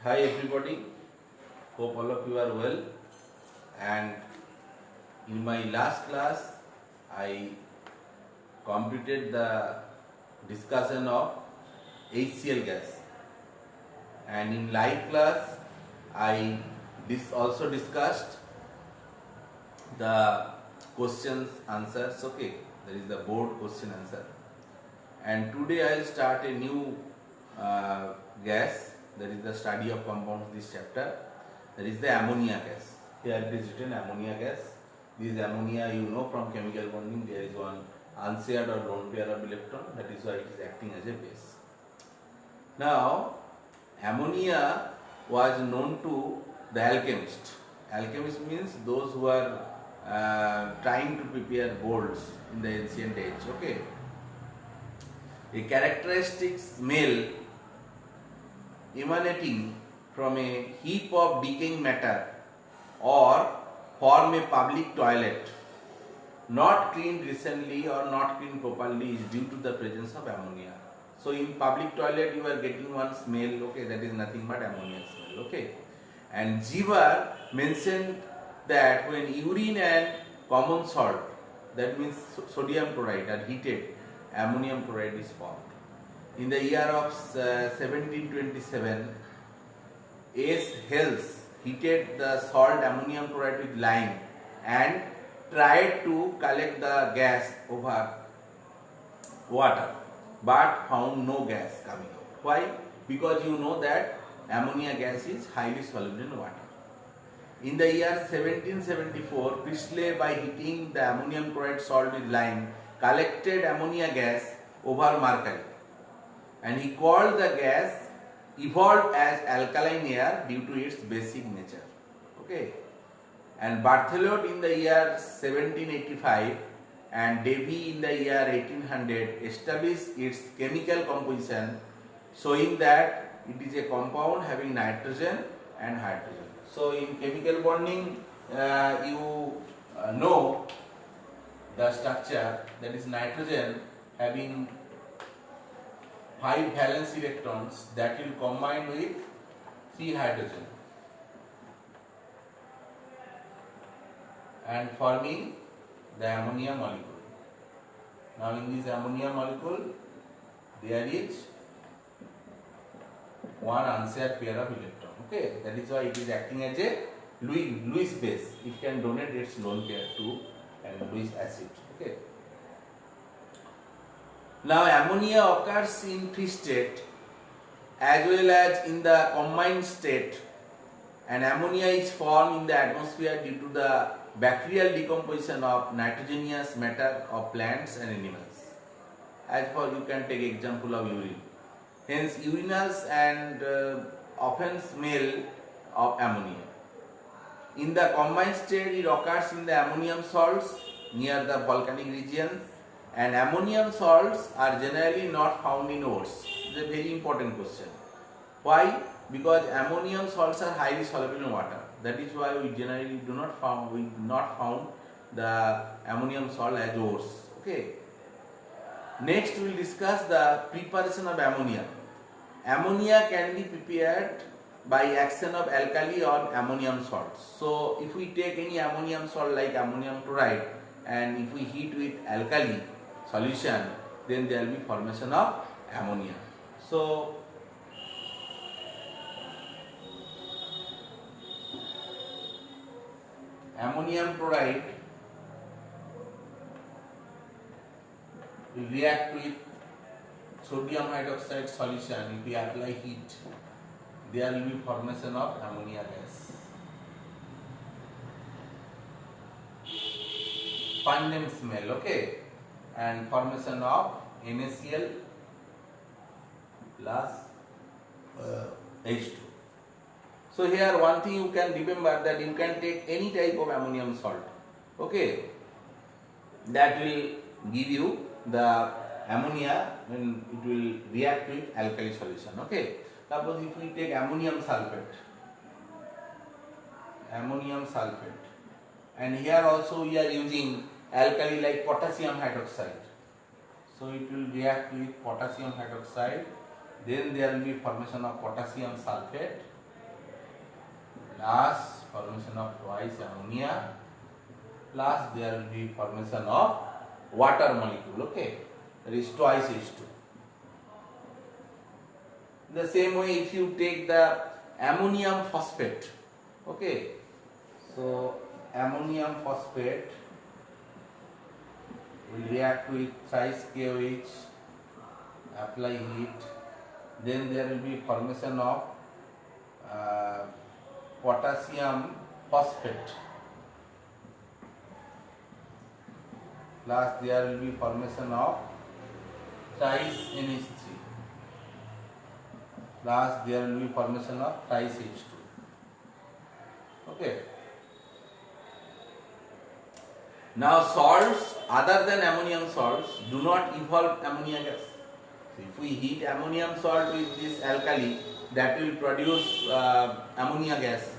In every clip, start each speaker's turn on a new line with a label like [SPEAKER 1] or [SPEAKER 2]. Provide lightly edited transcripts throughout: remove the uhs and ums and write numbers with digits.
[SPEAKER 1] Hi everybody, hope all of you are well. And in my last class I completed the discussion of HCl gas, and in live class I also discussed the questions answers. Okay, there is the board question answer, and today I will start a new gas, that is the study of compounds, this chapter, that is the ammonia gas. Here it is written ammonia gas. This ammonia, you know from chemical bonding, there is one unshared or lone pair of electron, that is why it is acting as a base. Now ammonia was known to the alchemist. Alchemist means those who are trying to prepare golds in the ancient age. Okay, a characteristic smell emanating from a heap of decaying matter or from a public toilet not cleaned recently or not cleaned properly is due to the presence of ammonia. So in public toilet you are getting one smell, okay, that is nothing but ammonia smell, okay. And Jeevar mentioned that when urine and common salt, that means sodium chloride, are heated, ammonium chloride is formed. In the year of 1727, S. Hales heated the salt ammonium chloride with lime and tried to collect the gas over water, but found no gas coming out. Why? Because you know that ammonia gas is highly soluble in water. In the year 1774, Priestley, by heating the ammonium chloride salt with lime, collected ammonia gas over mercury, and he called the gas evolved as alkaline air due to its basic nature. Okay, and Barthelot in the year 1785 and Davy in the year 1800 established its chemical composition, showing that it is a compound having nitrogen and hydrogen. So in chemical bonding you know the structure, that is nitrogen having 5 valence electrons that will combine with 3 hydrogen and forming the ammonia molecule. Now in this ammonia molecule there is one unshared pair of electron. Okay, that is why it is acting as a Lewis base. It can donate its lone pair to Lewis acid. Okay. Now ammonia occurs in free state as well as in the combined state, and ammonia is formed in the atmosphere due to the bacterial decomposition of nitrogenous matter of plants and animals. As for, you can take example of urine. Hence urinals and often smell of ammonia. In the combined state it occurs in the ammonium salts near the volcanic regions, and ammonium salts are generally not found in ores. It is a very important question. Why? Because ammonium salts are highly soluble in water. That is why we generally do not found the ammonium salt as ores. Okay. Next we will discuss the preparation of ammonia. Ammonia can be prepared by action of alkali or ammonium salts. So if we take any ammonium salt like ammonium chloride and if we heat with alkali solution, then there will be formation of ammonia. So ammonium chloride will react with sodium hydroxide solution. If we apply heat, there will be formation of ammonia gas. Pungent smell, okay, and formation of NaCl plus H2. So here one thing you can remember, that you can take any type of ammonium salt, okay, that will give you the ammonia when it will react with alkali solution. Okay, suppose if we take ammonium sulfate, and here also we are using alkali like potassium hydroxide, so it will react with potassium hydroxide, then there will be formation of potassium sulfate, plus formation of twice ammonia plus there will be formation of water molecule. Okay, that is twice H2. The same way, if you take the ammonium phosphate, okay, so ammonium phosphate will react with thrice KOH, apply heat, then there will be formation of potassium phosphate plus there will be formation of thrice NH3 plus there will be formation of thrice H2. Okay. Now salts other than ammonium salts do not evolve ammonia gas. So if we heat ammonium salt with this alkali, that will produce ammonia gas.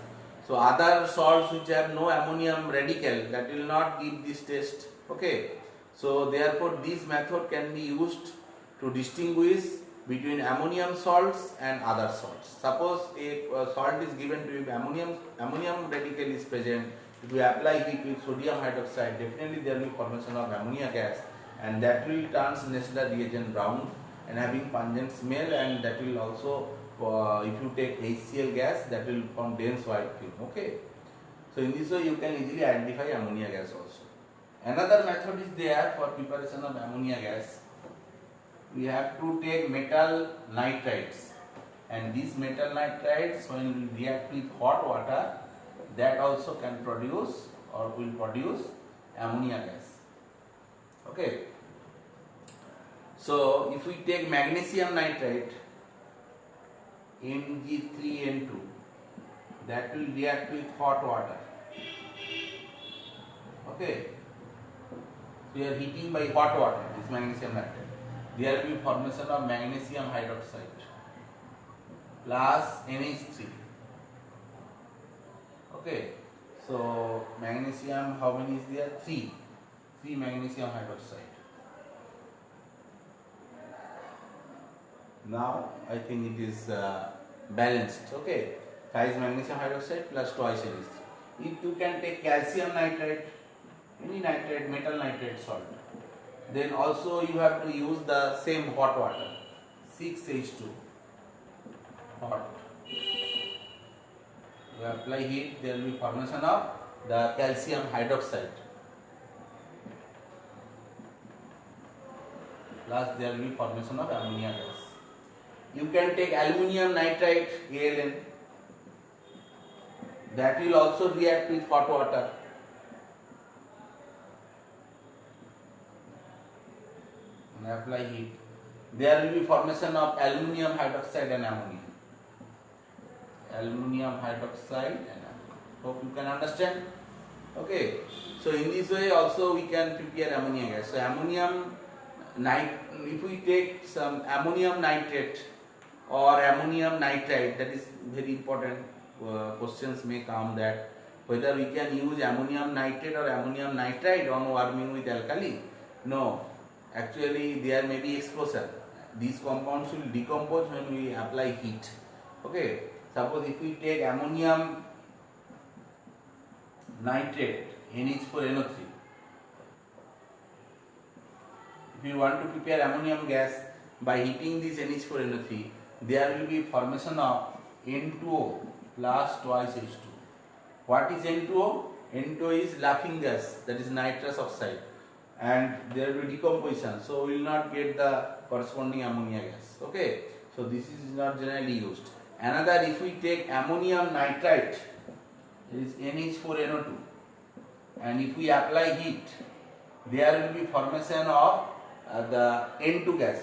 [SPEAKER 1] So other salts which have no ammonium radical, that will not give this taste. Okay. So therefore this method can be used to distinguish between ammonium salts and other salts. Suppose a salt is given to you, ammonium radical is present. If you apply heat with sodium hydroxide, definitely there will be formation of ammonia gas, and that will turn Nessler reagent brown and having pungent smell, and that will also, if you take HCl gas, that will form dense white film. Okay. So in this way you can easily identify ammonia gas also. Another method is there for preparation of ammonia gas. We have to take metal nitrides, and these metal nitrides, when we react with hot water, that also can produce or will produce ammonia gas. Okay. So if we take magnesium nitride, Mg3N2, that will react with hot water. Okay. So we are heating by hot water this magnesium nitride. There will be formation of magnesium hydroxide plus NH3. Okay. So magnesium, how many is there? 3 magnesium hydroxide. Now I think it is balanced. Okay. Thrice magnesium hydroxide plus twice NH3. If you can take calcium nitrate, any nitrate, metal nitrate salt, then also you have to use the same hot water, 6H2 hot. You apply heat, there will be formation of the calcium hydroxide plus there will be formation of ammonia gas. You can take aluminium nitrite, ALN, that will also react with hot water. And apply heat. There will be formation of aluminium hydroxide and ammonia. Aluminium hydroxide and ammonia. Hope you can understand. Okay. So in this way also we can prepare ammonia gas. So if we take some ammonium nitrate or ammonium nitride, that is very important. Questions may come that whether we can use ammonium nitrate or ammonium nitride on warming with alkali. No, actually there may be explosion. These compounds will decompose when we apply heat. Okay, suppose if we take ammonium nitrate, NH4NO3, if you want to prepare ammonium gas by heating this NH4NO3, there will be formation of N2O plus twice H2. What is N2O? N2O is laughing gas, that is nitrous oxide, and there will be decomposition, so we will not get the corresponding ammonia gas. Okay, so this is not generally used. Another, if we take ammonium nitrite, it is NH4NO2, and if we apply heat, there will be formation of the N2 gas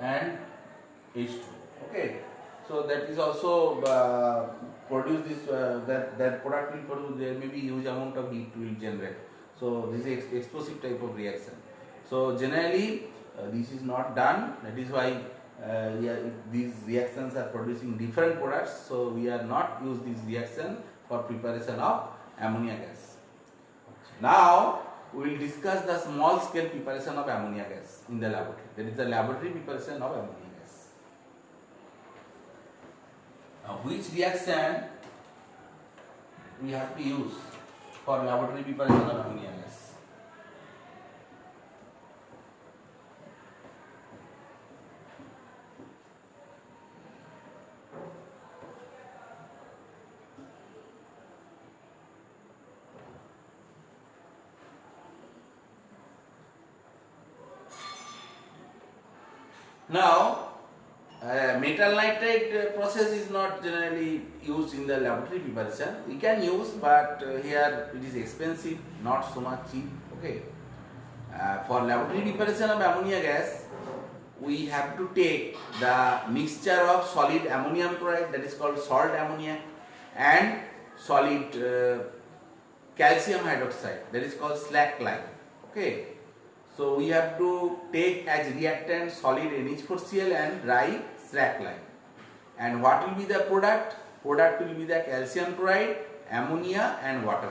[SPEAKER 1] and H2. Okay, so that is also produce this that product will produce, there may be huge amount of heat will generate. So this is explosive type of reaction. So generally this is not done. That is why these reactions are producing different products. So we are not use this reaction for preparation of ammonia gas. Now we will discuss the small scale preparation of ammonia gas in the laboratory. That is the laboratory preparation of ammonia gas. Now which reaction we have to use for laboratory preparation of ammonia gas? Now, metal nitride process is not generally used in the laboratory preparation. We can use, but here it is expensive, not so much cheap. Okay. For laboratory preparation of ammonia gas, we have to take the mixture of solid ammonium chloride, that is called salt ammonia, and solid calcium hydroxide, that is called slack lime. Okay. So we have to take as reactant solid NH4Cl and dry slack lime. And what will be the product? Product will be the calcium chloride, ammonia and water.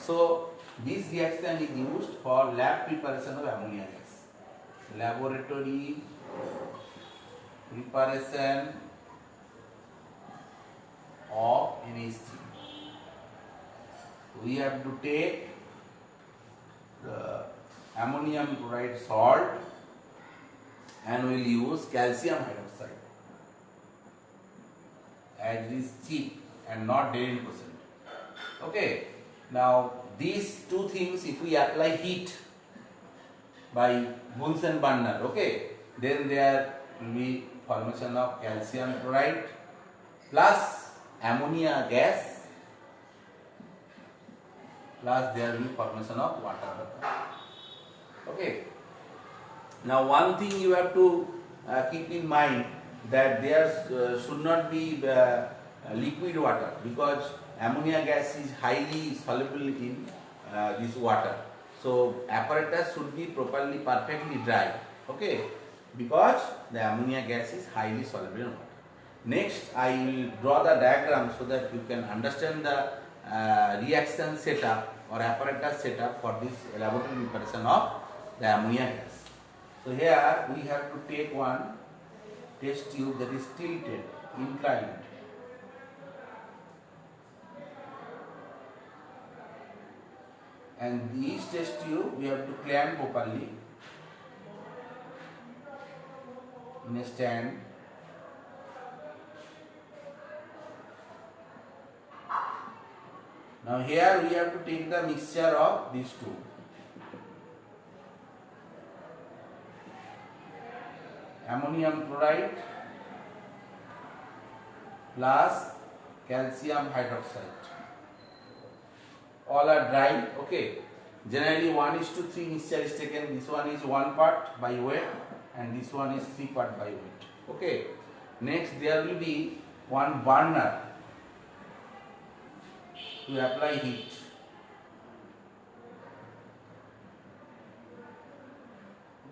[SPEAKER 1] So this reaction is used for lab preparation of ammonia gas. Laboratory preparation of NH3. We have to take the ammonium chloride salt and we will use calcium hydroxide as it is cheap and not dilute percent. Okay. Now these two things, if we apply heat by Bunsen burner, okay, then there will be formation of calcium chloride plus ammonia gas plus there will be formation of water vapor. Okay. Now one thing you have to keep in mind that there should not be liquid water, because ammonia gas is highly soluble in this water. So apparatus should be properly, perfectly dry. Okay, because the ammonia gas is highly soluble in water. Next, I will draw the diagram so that you can understand the reaction setup or apparatus setup for this laboratory preparation of the ammonia gas. So here we have to take one test tube that is tilted, inclined. And this test tube we have to clamp properly in a stand. Now here we have to take the mixture of these two. Ammonium chloride plus calcium hydroxide. All are dry. Okay. Generally 1:3 mixture is taken. This one is 1 part by weight and this one is 3 part by weight. Okay. Next there will be one burner to apply heat.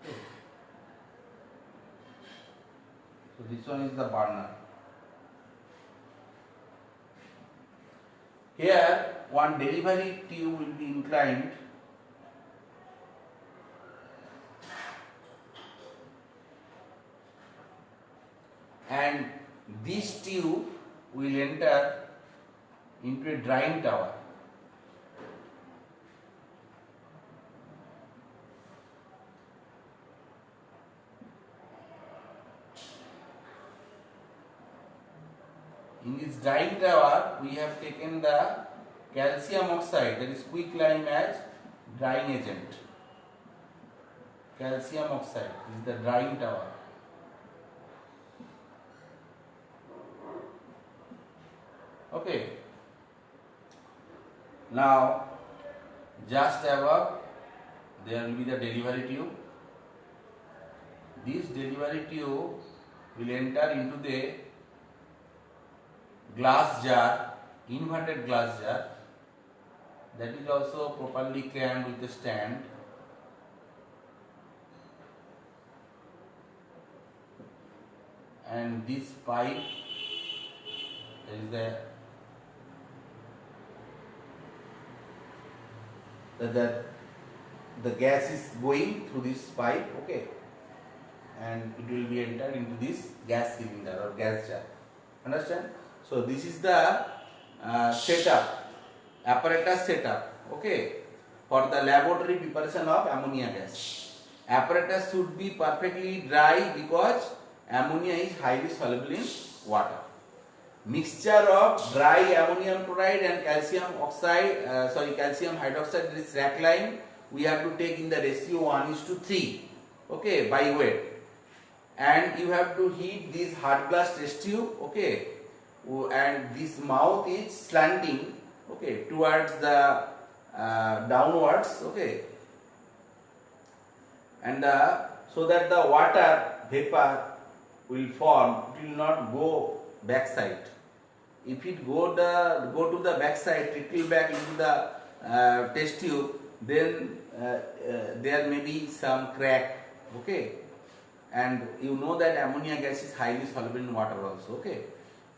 [SPEAKER 1] Okay. So this one is the burner. Here one delivery tube will be inclined and this tube will enter into a drying tower. In this drying tower, we have taken the calcium oxide, that is quicklime, as drying agent. Calcium oxide is the drying tower. Okay. Now, just above there will be the delivery tube. This delivery tube will enter into the glass jar, inverted glass jar, that is also properly clamped with a stand. And this pipe is the gas is going through this pipe, okay, and it will be entered into this gas cylinder or gas jar. Understand? So this is the setup, apparatus setup, okay, for the laboratory preparation of ammonia gas. Apparatus should be perfectly dry because ammonia is highly soluble in water. Mixture of dry ammonium chloride and calcium oxide, calcium hydroxide, this rack line, we have to take in the ratio 1:3, okay, by weight. And you have to heat this hard glass test tube, okay, and this mouth is slanting, okay, towards the downwards, okay, and so that the water vapor will form, it will not go backside. If it go to the backside, trickle back into the test tube, then there may be some crack, okay, and you know that ammonia gas is highly soluble in water also, okay.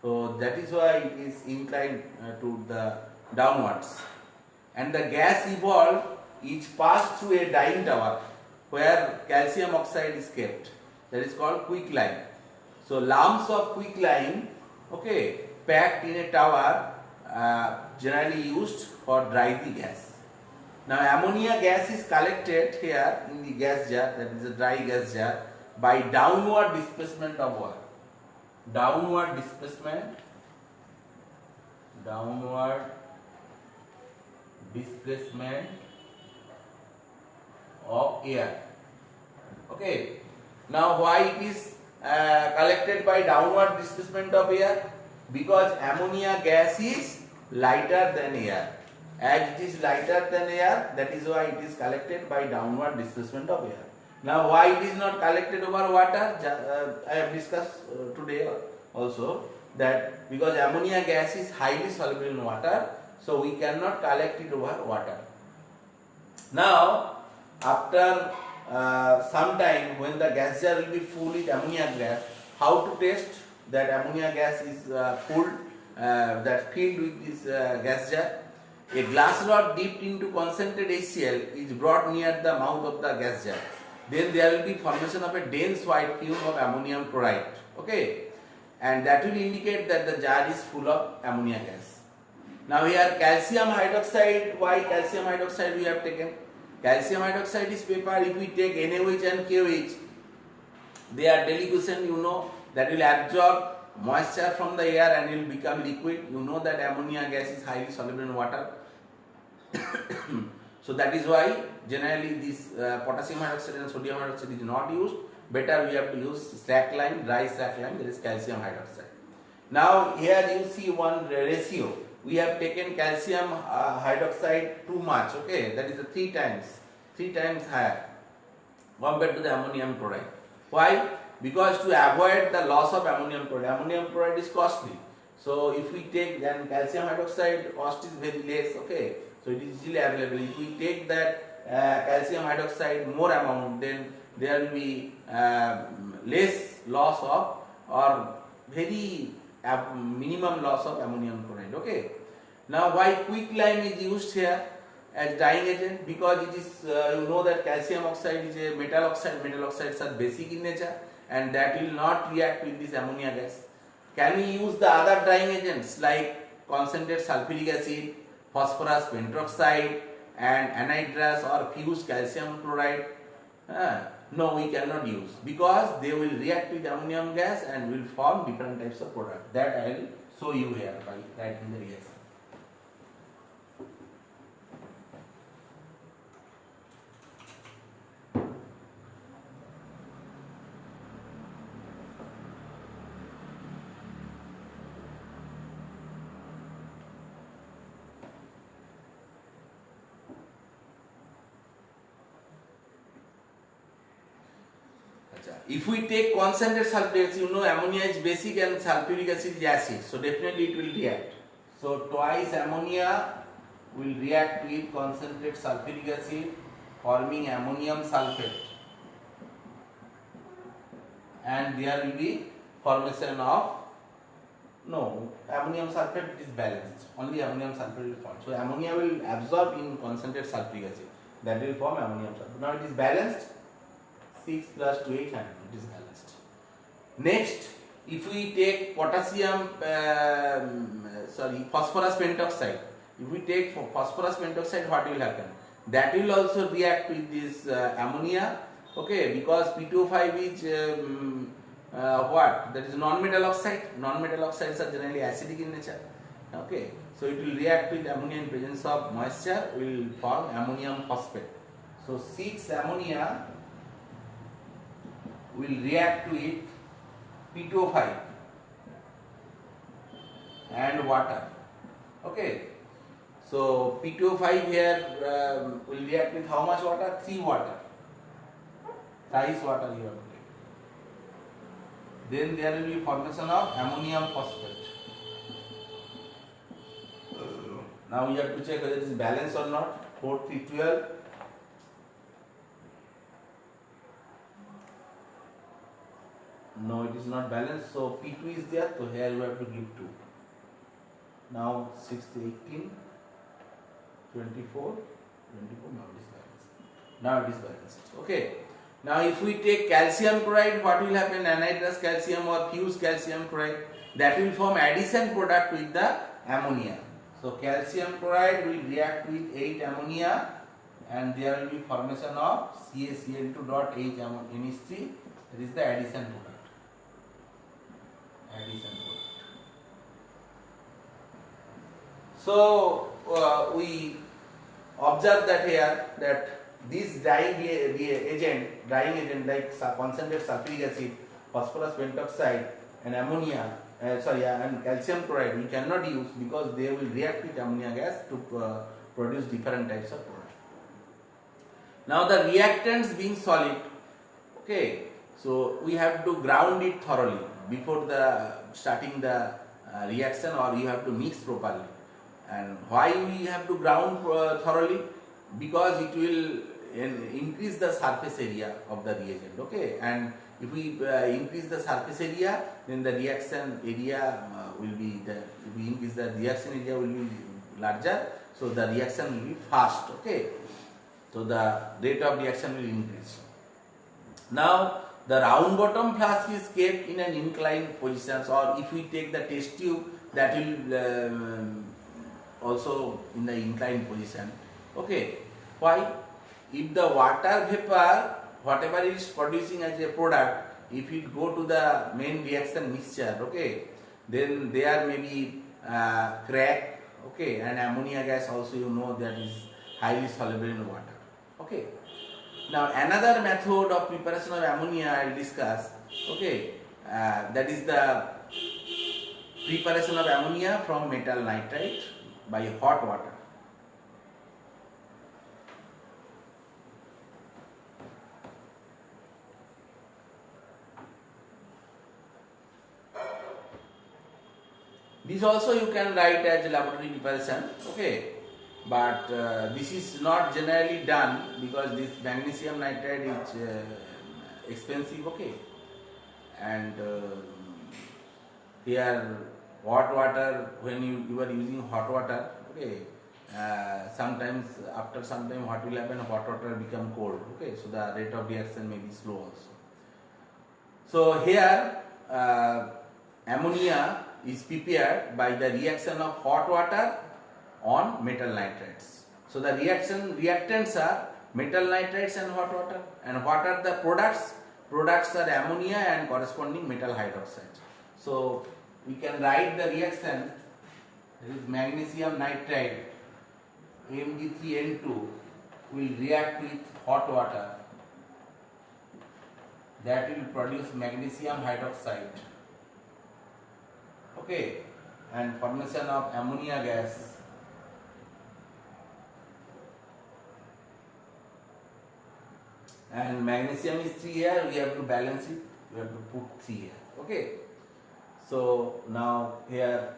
[SPEAKER 1] So that is why it is inclined to the downwards, and the gas evolved is passed through a dyeing tower where calcium oxide is kept. That is called quicklime. So lumps of quicklime, okay, packed in a tower, generally used for dry the gas. Now ammonia gas is collected here in the gas jar, that is a dry gas jar, by downward displacement of water. Downward displacement of air. Okay. Now why it is collected by downward displacement of air? Because ammonia gas is lighter than air. As it is lighter than air, that is why it is collected by downward displacement of air. Now why it is not collected over water? I have discussed today also that because ammonia gas is highly soluble in water, so we cannot collect it over water. Now after some time, when the gas jar will be full with ammonia gas, how to test that ammonia gas is full, that filled with this gas jar? A glass rod dipped into concentrated HCl is brought near the mouth of the gas jar. Then there will be formation of a dense white fume of ammonium chloride, okay, and that will indicate that the jar is full of ammonia gas. Now here calcium hydroxide, why calcium hydroxide we have taken? Calcium hydroxide is paper. If we take NaOH and KOH, they are deliquescent, you know, that will absorb moisture from the air and will become liquid. You know that ammonia gas is highly soluble in water. So that is why generally this potassium hydroxide and sodium hydroxide is not used. Better we have to use slack line, dry slack line, that is calcium hydroxide. Now here you see one ratio. We have taken calcium hydroxide too much, okay, that is 3 times higher compared to the ammonium chloride. Why? Because to avoid the loss of ammonium chloride is costly. So if we take, then calcium hydroxide cost is very less, okay, so it is easily available. If we take that calcium hydroxide more amount, then there will be less loss of, or very minimum loss of ammonium chloride, okay. Now why quicklime is used here as dyeing agent? Because it is, you know that calcium oxide is a metal oxide. Metal oxides are basic in nature and that will not react with this ammonia gas. Can we use the other drying agents like concentrated sulfuric acid, phosphorus pentoxide and anhydrous or fused calcium chloride? No, we cannot use, because they will react with ammonium gas and will form different types of product. That I will show you here by writing the reaction. If we take concentrated sulfuric acid, you know ammonia is basic and sulfuric acid is acid, so definitely it will react. So twice ammonia will react with concentrated sulfuric acid, forming ammonium sulfate, and there will be formation of, no, ammonium sulfate is balanced, only ammonium sulfate will form. So ammonia will absorb in concentrated sulfuric acid, that will form ammonium sulfate. Now it is balanced, 6 plus 2 800, it is balanced. Next, if we take phosphorus pentoxide, if we take phosphorus pentoxide, what will happen? That will also react with this ammonia, okay, because P2O5 is what? That is non-metal oxide. Non-metal oxides are generally acidic in nature, okay. So it will react with ammonia in presence of moisture, will form ammonium phosphate. So 6 ammonia will react with P2O5 and water, okay. So P2O5 here will react with how much water? 3 water. Thrice water you have to take. Then there will be formation of ammonium phosphate. Now we have to check whether it is balanced or not. 4, 3, 12. No, it is not balanced. So P2 is there. So here you have to give 2. Now 6, 18, 24, 24. Now it is balanced. Okay. Now if we take calcium chloride, what will happen? Anhydrous calcium or fused calcium chloride, that will form addition product with the ammonia. So calcium chloride will react with 8 ammonia and there will be formation of CaCl2 dot H NH3. That is the addition product. So we observe that here that this drying agent like concentrated sulfuric acid, phosphorus pentoxide and ammonia, and calcium chloride we cannot use because they will react with ammonia gas to produce different types of product. Now the reactants being solid, okay, so we have to ground it thoroughly before the starting the reaction, or you have to mix properly. And why we have to ground thoroughly? Because it will increase the surface area of the reagent, okay, and if we increase the surface area, then the reaction area will be if we increase the reaction area will be larger, so the reaction will be fast, okay, so the rate of reaction will increase. Now the round bottom flask is kept in an inclined position, or if we take the test tube, that will also in the inclined position, okay. Why? If the water vapor, whatever it is producing as a product, if it go to the main reaction mixture, okay, then there may be crack, okay, and ammonia gas also, you know, that is highly soluble in water, okay. Now another method of preparation of ammonia I will discuss, okay, that is the preparation of ammonia from metal nitride by hot water. This also you can write as a laboratory preparation, okay, but this is not generally done because this magnesium nitride is expensive, okay, and here hot water, when you are using hot water, okay, sometimes after some time what will happen, hot water become cold, okay, so the rate of reaction may be slow also. So here ammonia is prepared by the reaction of hot water on metal nitrides. So the reactants are metal nitrides and hot water. And what are the products? Products are ammonia and corresponding metal hydroxide. So we can write the reaction. There is magnesium nitride Mg3N2 will react with hot water. That will produce magnesium hydroxide. Okay, and formation of ammonia gas. And magnesium is 3 here, we have to balance it, we have to put 3 here. Okay, so now here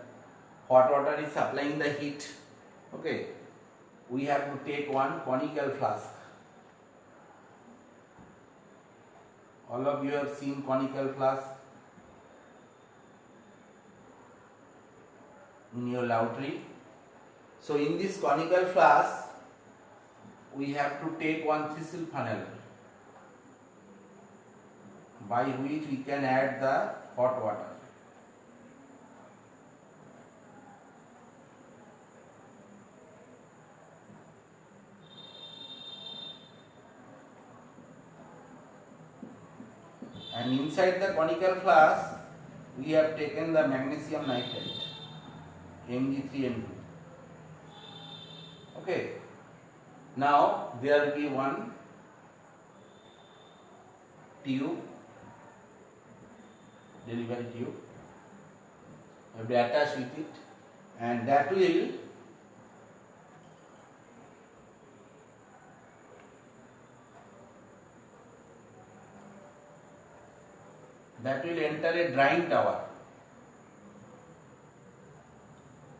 [SPEAKER 1] hot water is supplying the heat. Okay, we have to take one conical flask. All of you have seen conical flask in your laboratory. So in this conical flask, we have to take one thistle funnel by which we can add the hot water. And inside the conical flask, we have taken the magnesium nitrate, Mg3N2. Okay. Now there will be one tube, delivery tube. You have to attach with it, and that will enter a drying tower,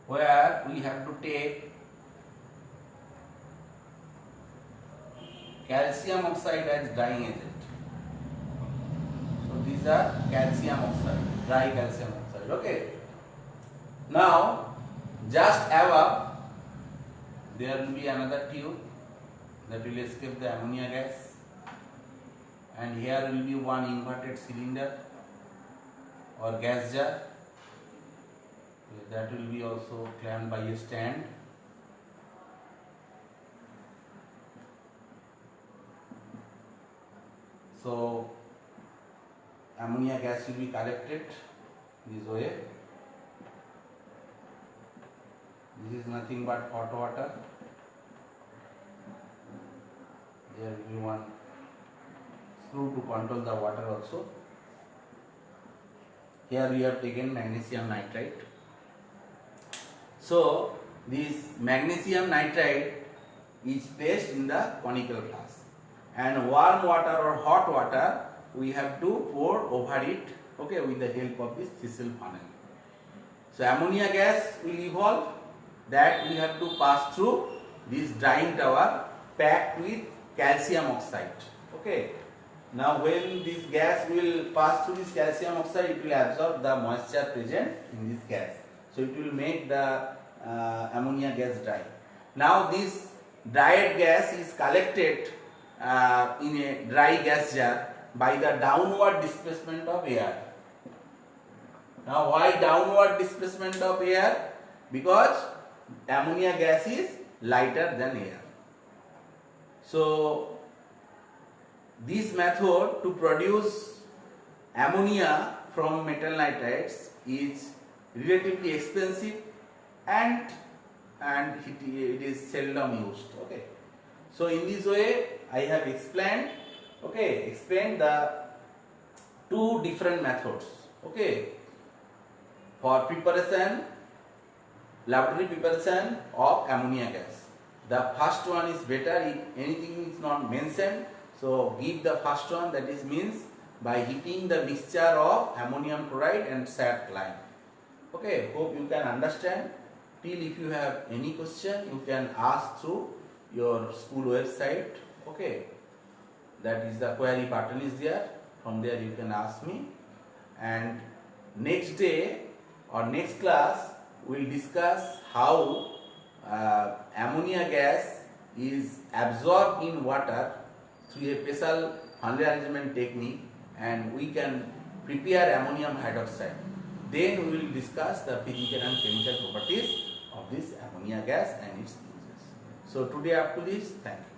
[SPEAKER 1] where we have to take calcium oxide as drying agent. So these are calcium oxide, dry calcium oxide. Okay. Now just above there will be another tube that will escape the ammonia gas, and here will be one inverted cylinder or gas jar that will be also clamped by a stand. So ammonia gas will be collected this way. This is nothing but hot water. There will be one screw to control the water also. Here we have taken magnesium nitrate. So this magnesium nitrate is placed in the conical flask, and warm water or hot water we have to pour over it, okay, with the help of this Thistle funnel. So ammonia gas will evolve, that we have to pass through this drying tower packed with calcium oxide. Okay. Now when this gas will pass through this calcium oxide, it will absorb the moisture present in this gas. So it will make the ammonia gas dry. Now this dried gas is collected in a dry gas jar by the downward displacement of air. Now why downward displacement of air? Because ammonia gas is lighter than air. So this method to produce ammonia from metal nitrides is relatively expensive, and it is seldom used. Okay. So in this way I have explained the two different methods. Okay. For preparation, laboratory preparation of ammonia gas. The first one is better if anything is not mentioned. So give the first one, that is means by heating the mixture of ammonium chloride and salt lime. Okay, hope you can understand. Till if you have any question, you can ask through your school website. Okay, that is the query button is there. From there you can ask me. And next day or next class we will discuss how ammonia gas is absorbed in water through a special funnel arrangement technique, and we can prepare ammonium hydroxide. Then we will discuss the physical and chemical properties of this ammonia gas and its uses. So today up to this, thank you.